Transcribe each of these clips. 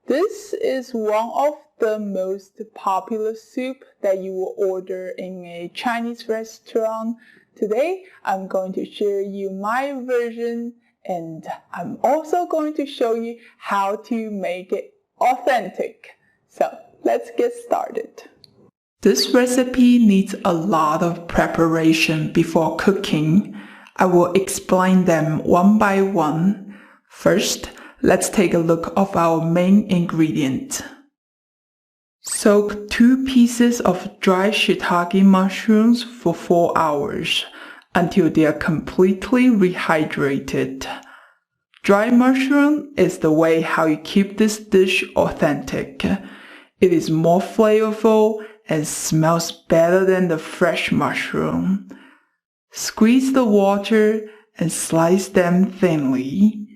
This is one of the most popular soup that you will order in a Chinese restaurant. Today, I'm going to share you my version, and I'm also going to show you how to make it authentic. So, let's get started. This recipe needs a lot of preparation before cooking. I will explain them one by one. First, let's take a look of our main ingredient. Soak 2 pieces of dry shitake mushrooms for 4 hours until they are completely rehydrated. Dry mushroom is the way how you keep this dish authentic. It is more flavorful and smells better than the fresh mushroom. Squeeze the water and slice them thinly.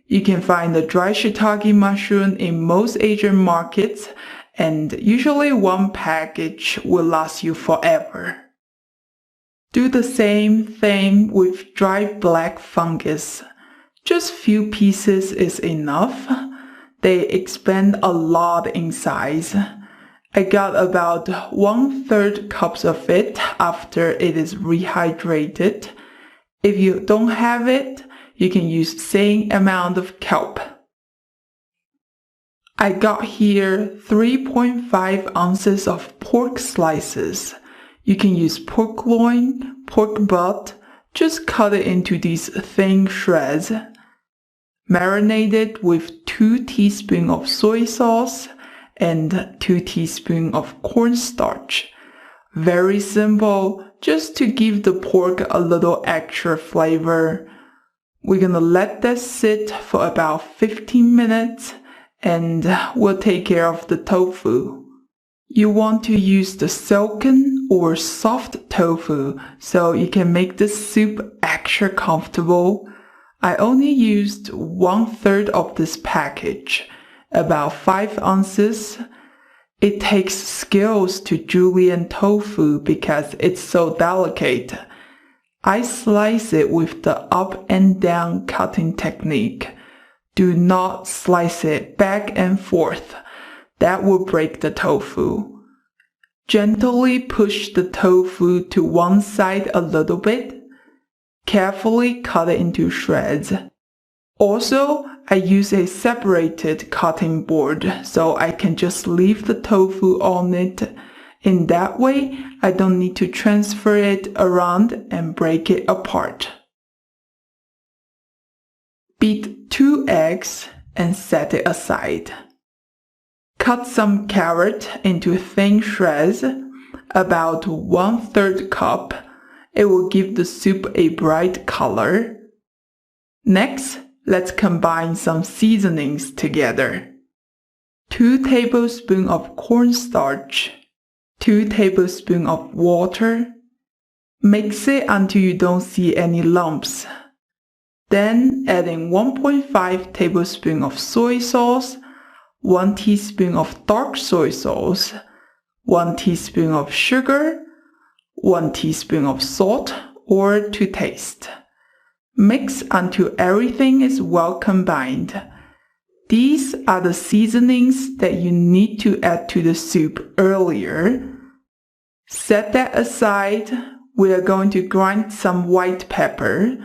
You can find the dry shiitake mushroom in most Asian markets, and usually one package will last you forever. Do the same thing with dry black fungus. Just few pieces is enough. They expand a lot in size. I got about 1/3 cups of it after it is rehydrated. If you don't have it, you can use same amount of kelp. I got here 3.5 ounces of pork slices. You can use pork loin, pork butt, just cut it into these thin shreds. Marinate it with 2 teaspoons of soy sauce and 2 teaspoons of cornstarch. Very simple, just to give the pork a little extra flavor. We're gonna let that sit for about 15 minutes and we'll take care of the tofu. You want to use the silken or soft tofu so you can make the soup extra comfortable. I only used 1/3 of this package, about 5 ounces. It takes skills to julienne tofu because it's so delicate. I slice it with the up and down cutting technique. Do not slice it back and forth. That will break the tofu. Gently push the tofu to one side a little bit. Carefully cut it into shreds. Also, I use a separated cutting board so I can just leave the tofu on it. In that way, I don't need to transfer it around and break it apart. Beat 2 eggs and set it aside. Cut some carrot into thin shreds, about 1/3 cup. It will give the soup a bright color. Next, let's combine some seasonings together. 2 tablespoons of cornstarch, 2 tablespoons of water. Mix it until you don't see any lumps. Then add in 1.5 tablespoons of soy sauce, 1 teaspoon of dark soy sauce, 1 teaspoon of sugar, 1 teaspoon of salt or to taste. Mix until everything is well combined. These are the seasonings that you need to add to the soup earlier. Set that aside. We are going to grind some white pepper.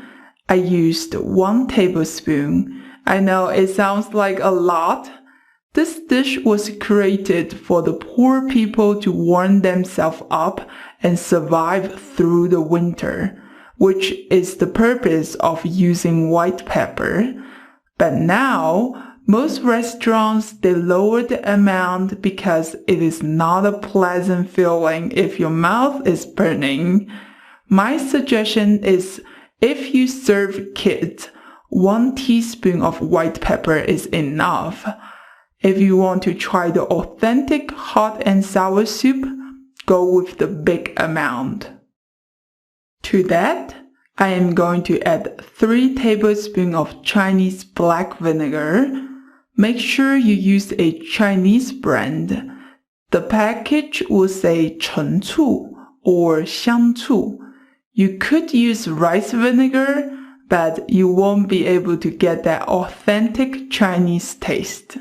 I used 1 tablespoon. I know it sounds like a lot. This dish was created for the poor people to warm themselves up and survive through the winter, which is the purpose of using white pepper. But now, most restaurants, they lower the amount because it is not a pleasant feeling if your mouth is burning. My suggestion is if you serve kids, 1 teaspoon of white pepper is enough. If you want to try the authentic hot and sour soup, go with the big amount. To that, I am going to add 3 tablespoons of Chinese black vinegar. Make sure you use a Chinese brand. The package will say 陈醋 or 香醋. You could use rice vinegar, but you won't be able to get that authentic Chinese taste.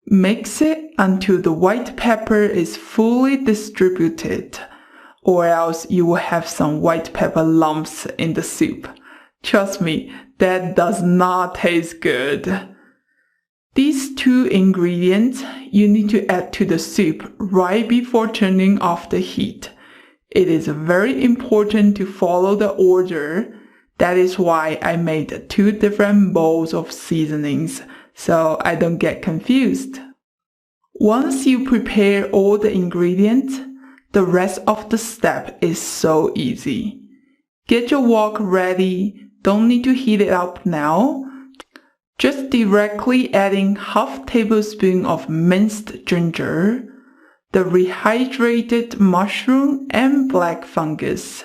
Mix it until the white pepper is fully distributed, or else you will have some white pepper lumps in the soup. Trust me, that does not taste good. These 2 ingredients you need to add to the soup right before turning off the heat. It is very important to follow the order. That is why I made 2 different bowls of seasonings, so I don't get confused. Once you prepare all the ingredients, the rest of the step is so easy. Get your wok ready, don't need to heat it up now. Just directly adding half tablespoon of minced ginger, the rehydrated mushroom and black fungus.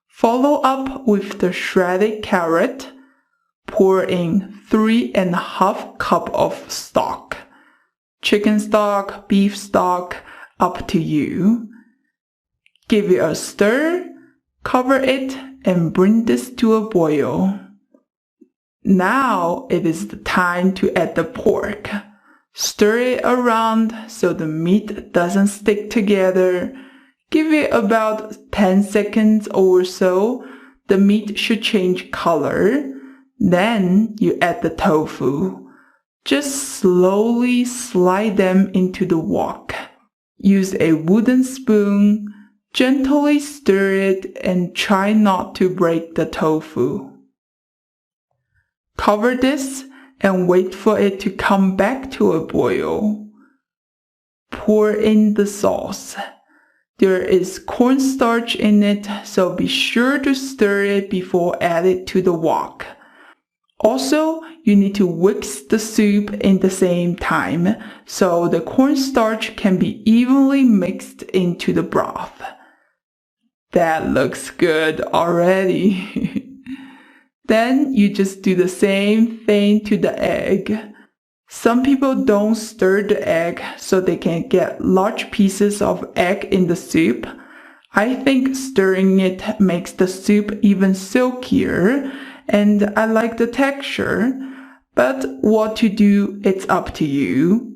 Follow up with the shredded carrot. Pour in 3½ cup of stock. Chicken stock, beef stock, up to you. Give it a stir, cover it, and bring this to a boil. Now it is the time to add the pork. Stir it around so the meat doesn't stick together. Give it about 10 seconds or so. The meat should change color. Then you add the tofu. Just slowly slide them into the wok. Use a wooden spoon. Gently stir it and try not to break the tofu. Cover this and wait for it to come back to a boil. Pour in the sauce. There is cornstarch in it, so be sure to stir it before add it to the wok. Also, you need to whisk the soup in the same time, so the cornstarch can be evenly mixed into the broth. That looks good already. Then you just do the same thing to the egg. Some people don't stir the egg so they can get large pieces of egg in the soup. I think stirring it makes the soup even silkier, and I like the texture. But what to do, it's up to you.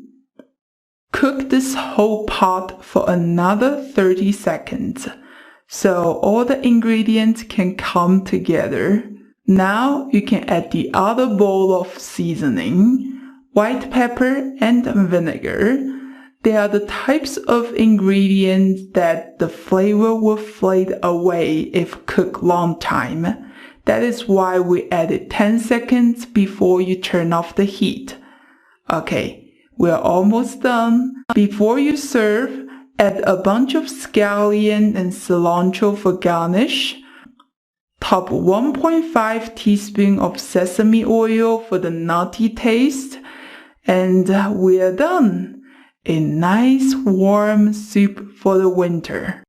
Cook this whole pot for another 30 seconds, so all the ingredients can come together. Now you can add the other bowl of seasoning, white pepper and vinegar. They are the types of ingredients that the flavor will fade away if cooked long time. That is why we added 10 seconds before you turn off the heat. Okay, we're almost done. Before you serve, add a bunch of scallion and cilantro for garnish. Top 1.5 teaspoon of sesame oil for the nutty taste. And we're done. A nice warm soup for the winter.